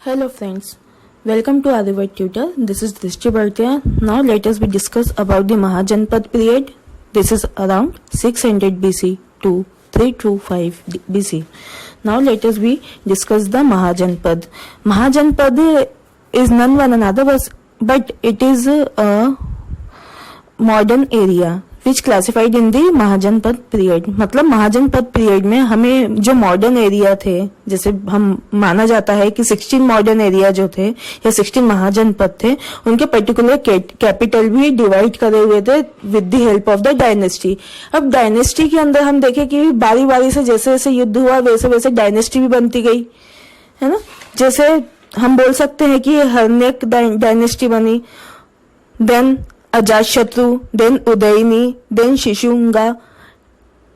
Hello friends, welcome to Adivat Tutor. This is Drishti Bhartiya. Now let us be discuss about the Mahajanpad period. This is around 600 BC to 325 BC. Now let us be discuss the Mahajanpad. Mahajanpad is none one another but it is a modern area which classified in the Mahajanapada period. मतलब Mahajanapada period में हमें जो modern area थे, जैसे हम माना जाता है कि 16 मॉडर्न एरिया जो थे या 16 महाजनपद थे, उनके पर्टिकुलर कैपिटल भी डिवाइड करे हुए थे with the help of the dynasty. अब डायनेस्टी के अंदर हम देखें कि बारी बारी से जैसे जैसे युद्ध हुआ वैसे वैसे डायनेस्टी भी बनती गई, है ना. जैसे हम बोल सकते हैं कि हर्नेक डायनेस्टी बनी, then Ajatshatu, then Udayini, then Shishunga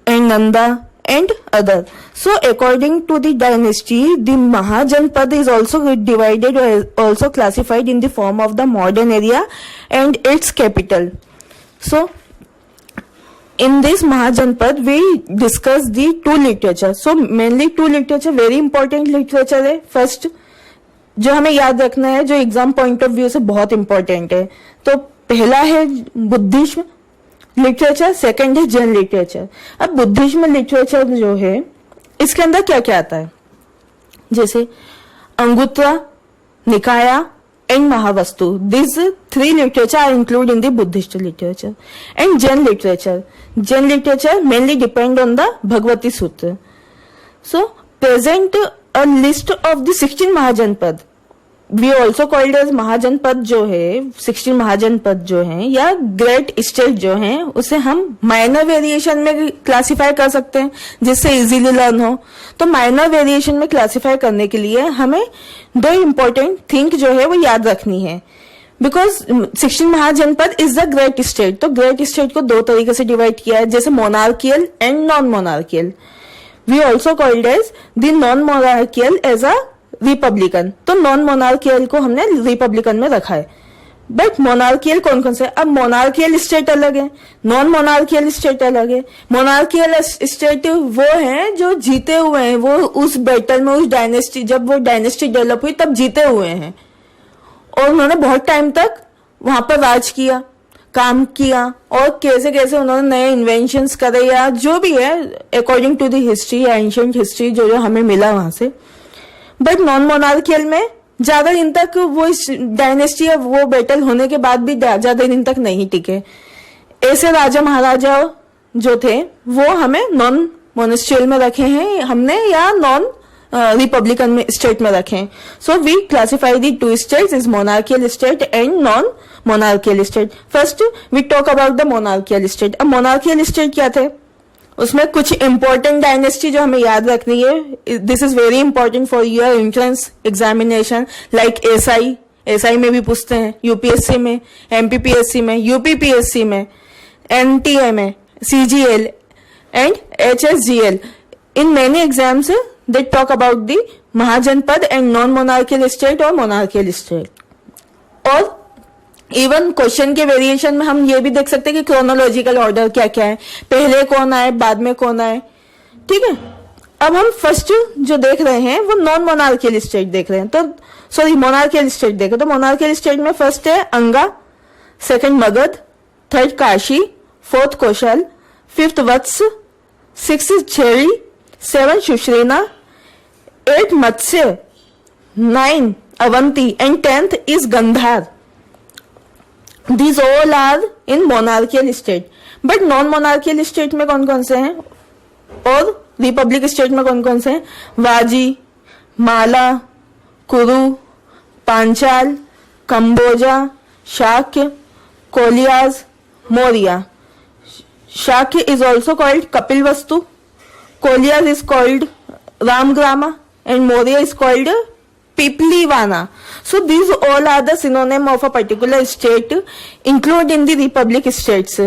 and Nanda and other. So according to the dynasty, the Mahajanpad is also divided or also classified in the form of the modern area and its capital. So in this Mahajanpad we discuss the two literature. So mainly two literature, very important literature है. First जो हमें याद रखना है, जो exam point of view से बहुत important है, तो पहला है बुद्धिज्म लिटरेचर, सेकंड है जैन लिटरेचर. अब बुद्धिज्म लिटरेचर जो है इसके अंदर क्या क्या आता है, जैसे Anguttara, Nikaya and Mahavastu. This three literature are include in the Buddhist literature. And Jain literature mainly depend on the Bhagavati Sutra. So present a list of the 16 Mahajanapada. We also called as Mahajanapada जो है, 16 महाजनपद जो है या ग्रेट स्टेट जो है, उसे हम माइनर वेरिएशन में क्लासिफाई कर सकते हैं जिससे इजीली लर्न हो. तो माइनर वेरिएशन में क्लासिफाई करने के लिए हमें दो इम्पोर्टेंट थिंग जो है वो याद रखनी है. Because 16 Mahajanapada is the great state. तो ग्रेट स्टेट को दो तरीके से डिवाइड किया है, जैसे monarchical and non monarchical. We also called as the non monarchical as a republican. तो नॉन मोनार्कियल को हमने रिपब्लिकन में रखा है. बट मोनार्कियल कौन कौन से, अब मोनार्कियल स्टेट अलग है, नॉन मोनार्कियल स्टेट अलग है. मोनार्कियल स्टेट वो हैं जो जीते हुए हैं, वो उस बैटल में, उस डायनेस्टी, जब वो डायनेस्टी डेवलप हुई तब जीते हुए हैं और उन्होंने बहुत टाइम तक वहां पर राज किया, काम किया और कैसे कैसे उन्होंने नए इन्वेंशंस करे या जो भी है according to the history, ancient history जो हमें मिला वहां से. बट नॉन मोनार्कियल में ज्यादा दिन तक वो डायनेस्टी या वो बैटल होने के बाद भी ज्यादा दिन तक नहीं टिके. ऐसे राजा महाराजा जो थे वो हमें नॉन मोनेस्ट्रियल में रखे हैं हमने या नॉन रिपब्लिकन में स्टेट में रखे हैं. So we classify the two states is monarchial state and non monarchial state. First we talk about the monarchial state. अब मोनार्कियल स्टेट क्या थे, उसमें कुछ इंपॉर्टेंट डायनेस्टी जो हमें याद रखनी है. This is very important for your entrance examination like SI में भी पूछते हैं, यूपीएससी में, एमपीपीएससी में, यूपीपीएससी में, एनटीए में, CGL and HSGL. In many exams they talk about the Mahajanapada and non monarchial state और मोनार्कियल स्टेट. और इवन क्वेश्चन के वेरिएशन में हम ये भी देख सकते हैं कि क्रोनोलॉजिकल ऑर्डर क्या क्या है, पहले कौन आए बाद में कौन आए. ठीक है, अब हम फर्स्ट जो देख रहे हैं वो नॉन मोनार्कियल स्टेट देख रहे हैं. तो सॉरी मोनार्कियल स्टेट देखे. तो मोनार्कियल स्टेट में फर्स्ट है Anga, second Magadha, third Kashi, fourth Kosala, fifth Vatsa, six Chedi, seven Surasena, eight Matsya, nine Avanti and 10th is Gandhara. These all are in monarchical state. But non monarchical state में कौन कौन से हैं और रिपब्लिक स्टेट में कौन कौन से हैं, वाजी, माला, कुरु, Panchal, Kamboja, Shakya, कोलियाज, Maurya. Shakya is also called Kapilvastu, कोलियाज is called रामग्रामा and Maurya is called Piplivana. So these all are the synonym of a particular state included in the republic states.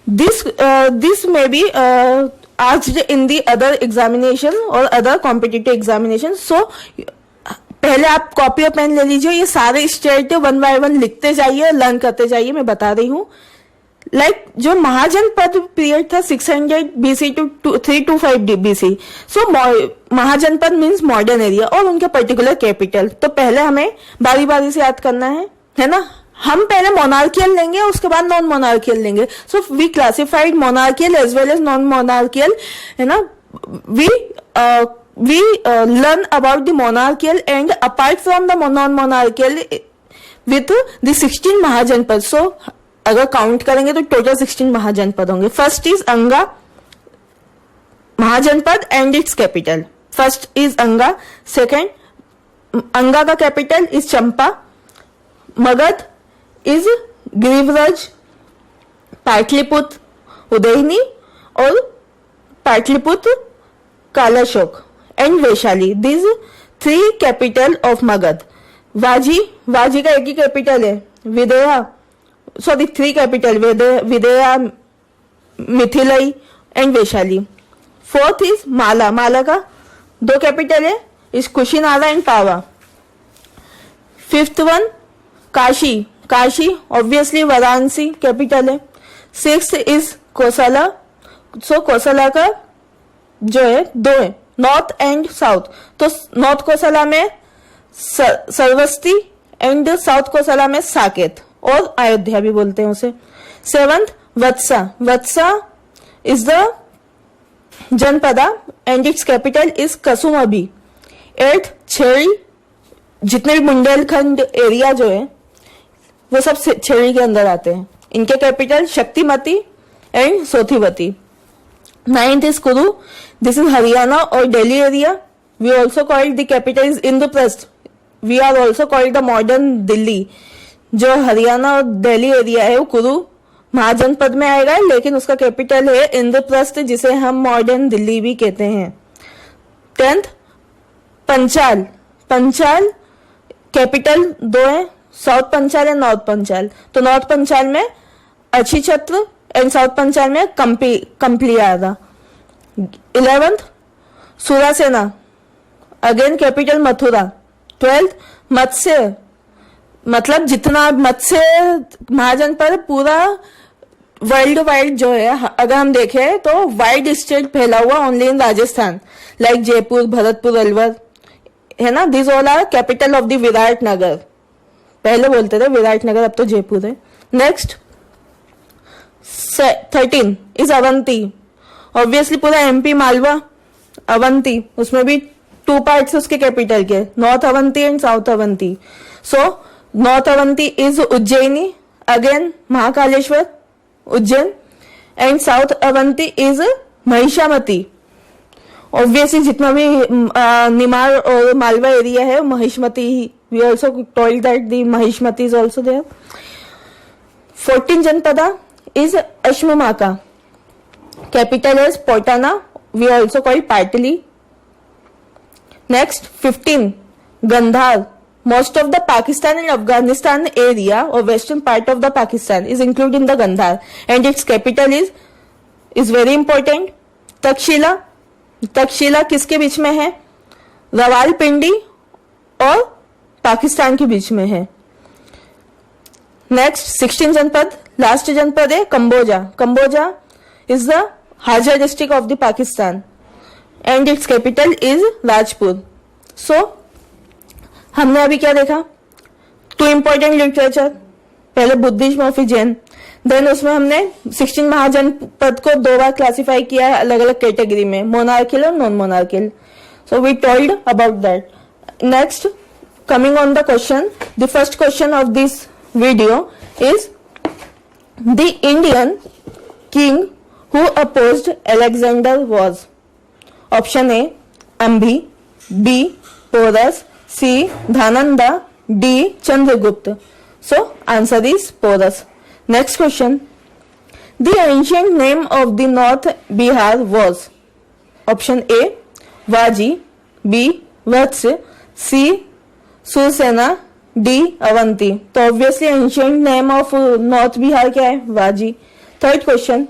This may be asked in the other examination or other competitive examination. So पहले आप copy और pen ले लीजिए, ये सारे state one by one लिखते जाइए, learn करते जाइए. मैं बता रही हूँ लाइक जो महाजनपद पीरियड था 600 BC to 325 BC. So Mahajanapada means modern area और उनके पर्टिकुलर कैपिटल. तो पहले हमें बारी बारी से याद करना है ना. हम पहले मोनार्कियल लेंगे उसके बाद नॉन मोनार्कियल लेंगे. So we classified monarchial as well as non monarchial, है ना. we learn about the monarchical and apart from the non-monarchical with the 16 Mahajanapada. So अगर काउंट करेंगे तो टोटल 16 महाजनपद होंगे. First is Anga Mahajanapada and its capital. First is Anga. Second Anga का capital is Champa. Magadha is Girivraja, Pataliputra Udayin और Pataliputra Kalashoka and Vaishali. This 3 capital of Magadha. Vajji का एक ही कैपिटल है, Videha. Sorry 3 capital, Videha, Mithila and Vaishali. Fourth is Malla का 2 कैपिटल है, is Kushinara and Pawa. Fifth one Kashi obviously Varanasi capital है. सिक्स्थ इज कोसला. सो कोसला का जो है 2 है, नॉर्थ एंड साउथ. तो नॉर्थ कोसला में सरवस्ती एंड साउथ कोसला में साकेत और अयोध्या भी बोलते हैं उसे. Seventh Vatsa is the Janapada and its capital is Kausambi. Eighth Chedi, जितने भी बुंदेलखंड एरिया जो है वो सब छेड़ी के अंदर आते हैं. इनके capital Shaktimati and Sotthivati. Ninth is Kuru. This is Haryana और Delhi area. We also called the capital is Indraprastha. We are also called the modern Delhi. जो हरियाणा और दिल्ली एरिया है वो कुरु महाजनपद में आएगा, लेकिन उसका कैपिटल है इंद्रप्रस्थ, जिसे हम मॉडर्न दिल्ली भी कहते हैं. 10th पंचाल कैपिटल 2 है, south Panchal and north Panchal. तो नॉर्थ पंचाल में अच्छी छत्र एंड साउथ पंचाल में कंपली आएगा. 11th Surasena, again capital Mathura. 12th Matsya, मतलब जितना मत्स्य महाजनपद पूरा वर्ल्ड वाइड जो है, अगर हम देखें तो वाइड स्टेट फैला हुआ only in Rajasthan, like Jaipur, Bharatpur, Alwar, है ना. This all are capital of the Virat Nagar. पहले बोलते थे विराट नगर, अब तो जयपुर है. Next 13 is Avanti. ऑब्वियसली पूरा एमपी मालवा अवंती, उसमें भी 2 पार्ट्स उसके कैपिटल के, north Avanti and south Avanti. So north Avanti is Ujjaini, again Mahakaleshwar Ujjain, and south Avanti is Mahishmati. Obviously जितना भी निमाड़ और मालवा एरिया है महिष्मती ही. We also told that the Mahishmati is also there. 14 Janapada is Ashmaka. Capital is Potana. We also called Patali. Next 15 Gandhara. Most of the Pakistan and Afghanistan area or western part of the Pakistan is included in the Gandhar, and its capital is very important. Takshashila किसके बीच में है? रावलपिंडी और पाकिस्तान के बीच में है. Next 16 जनपद, last Janapada है Kamboja is the Hazara district of the Pakistan and its capital is Rajapura. So हमने अभी क्या देखा? 2 इंपॉर्टेंट लिटरेचर. पहले बुद्धिज्म और फिर जैन. देन उसमें हमने 16 महाजनपद को 2 बार क्लासिफाई किया है अलग अलग कैटेगरी में, मोनार्कियल और non monarchical. So we told about that. Next coming on the question, the first question of this video is the Indian king who opposed Alexander was. Option A Ambhi, B Porus, C. Dhananda, D. Chandragupta. So, answer is Porus. Next question. The ancient name of the North Bihar was. Option A. Vaji, B. Vatsa, C. Sursena, D. Avanti. तो obviously ancient name of North Bihar क्या है? Vaji. Third question.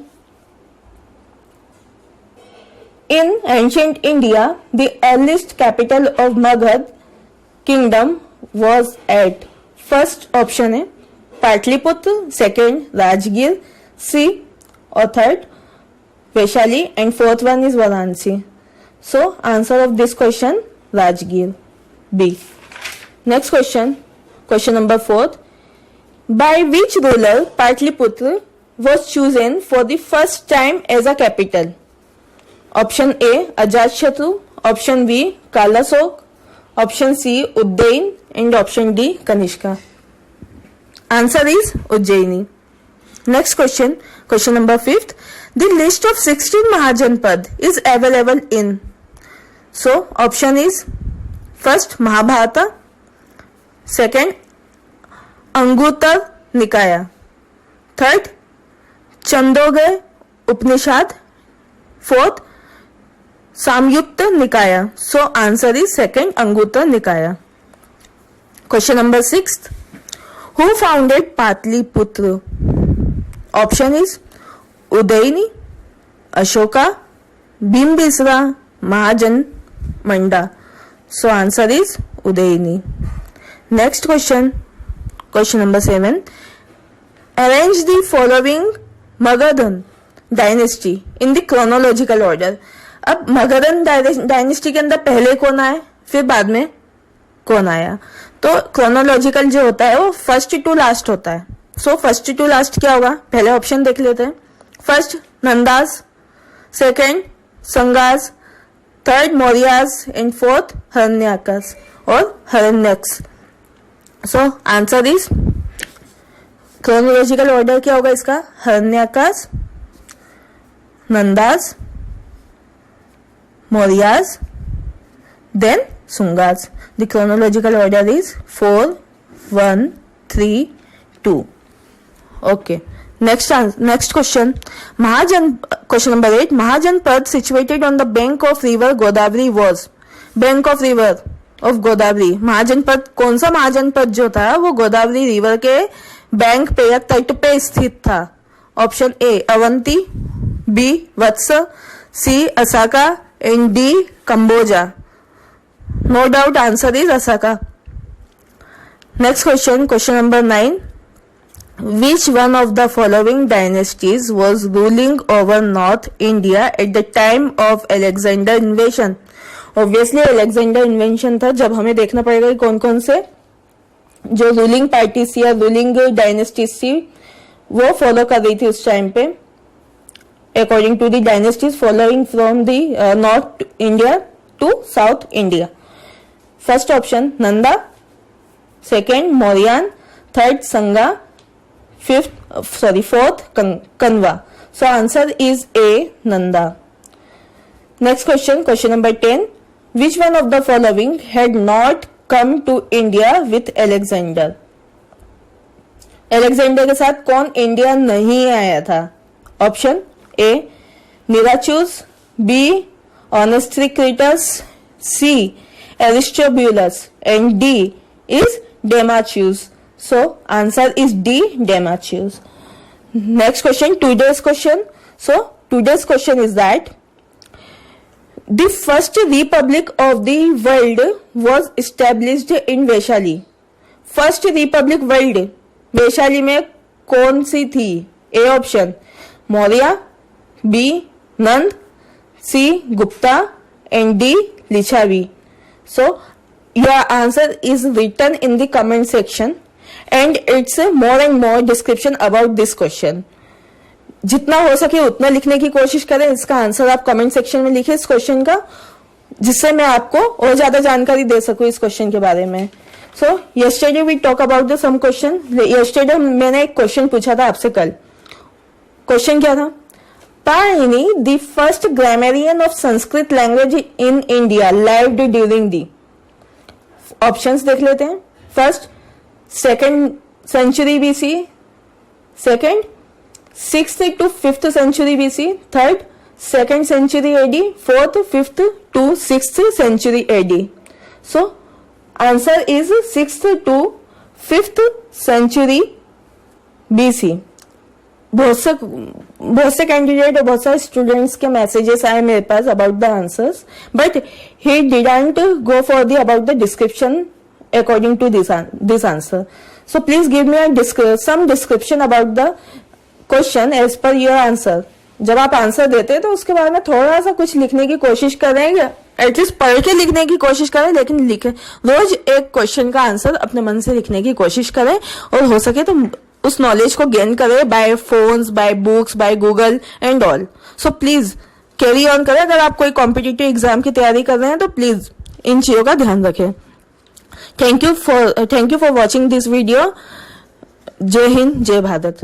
In ancient India, the earliest capital of Magad Kingdom was at. First option है Pataliputra, second Rajgir, C or third Vaishali, and fourth one is Varanasi. So answer of this question Rajgir, B. Next question, question number 4. By which ruler Patliputra was chosen for the first time as a capital? Option A Ajatashatru, option B Kalasok, option C Ujjain, and option D Kanishka. Answer is Ujjaini. Next question, question number 5. The list of 16 Mahajanpad is available in. So option is first Mahabharata, second Anguttara Nikaya, third Chandogya Upanishad, fourth Samyukta Nikaya. So answer is second Anguttara Nikaya. Question number 6. Who founded Patliputra? Option is Ujjaini, Ashoka, Bimbisara, Mahajan, Manda. So answer is Ujjaini. Next question, question number 7. Arrange the following Magadhan dynasty in the chronological order. अब Magadhan dynasty के अंदर पहले कौन आया फिर बाद में कौन आया, तो क्रोनोलॉजिकल जो होता है वो फर्स्ट टू लास्ट होता है. सो फर्स्ट टू लास्ट क्या होगा, पहले ऑप्शन देख लेते हैं. First Nandas, second Shungas, third Mauryas, and fourth Haryankas और Haryankas. So answer is chronological order क्या होगा इसका, Haryankas, Nandas, Mauryas, then Shungas. The chronological order is 4, 1, 3, 2. Okay. Next question. Question number 8. Mahajanpad situated on the bank of river Godavari was. Bank of river of Godavari. Mahajanpad कौन सा महाजनपद जो था वो Godavari river के bank पे या तट पे स्थित था. Option A Avanti, B Vatsa, C Assaka, and D Kamboja. No doubt answer is Asaka. Next question, question number 9. Which one of the following dynasties was ruling over North India at the time of Alexander invasion? Obviously Alexander invasion था, जब हमें देखना पड़ेगा कि कौन कौन से जो रूलिंग पार्टीज या रूलिंग डायनेस्टीज थी वो फॉलो कर रही थी उस टाइम पे, according to the dynasties following from the north India to south India. First option Nanda, second Mauryan, third Sanga, fourth Kanva. So answer is A Nanda. Next question, question number 10. Which one of the following had not come to India with Alexander? Alexander के साथ कौन India नहीं आया था? Option A Nearchus, B Onesicritus, C Aristobulus, and D is Demachius. So answer is D Demachius. Next question, today's question. So today's question is that the first republic of the world was established in Vaishali. First republic world Vaishali में कौन सी थी? A option Maurya, B Nanda, C Gupta, and D Licchavi. So your answer is written in the comment section and it's more and more description about this question. जितना हो सके उतना लिखने की कोशिश करें. इसका आंसर आप कमेंट सेक्शन में लिखिए इस क्वेश्चन का, जिससे मैं आपको और ज्यादा जानकारी दे सकूं इस क्वेश्चन के बारे में. सो yesterday we talk about the some question. yesterday मैंने एक क्वेश्चन पूछा था आपसे कल. क्वेश्चन क्या था? Parini, the first grammarian of Sanskrit language in India, lived during the. Options देख लेते हैं. First, 2nd century BC, second, 6th to 5th century BC, third, 2nd century AD, fourth, 5th to 6th century AD. So, answer is 6th to 5th century BC. बहुत से candidate और बहुत सारे students के messages आए मेरे पास about the answers, but he didn't go for the about the description according to this answer. So please give me some description about the question as per your answer. जब आप answer देते हैं तो उसके बाद में थोड़ा सा कुछ लिखने की कोशिश करें, एटलीस्ट पढ़ के लिखने की कोशिश करें, लेकिन लिखे रोज एक क्वेश्चन का आंसर अपने मन से लिखने की कोशिश करें, और हो सके तो उस नॉलेज को गेन करें by phones, by books, by Google and all. So please carry on करें। अगर आप कोई कॉम्पिटिटिव एग्जाम की तैयारी कर रहे हैं तो प्लीज इन चीजों का ध्यान रखें। Thank you for watching this video. जय हिंद, जय भारत।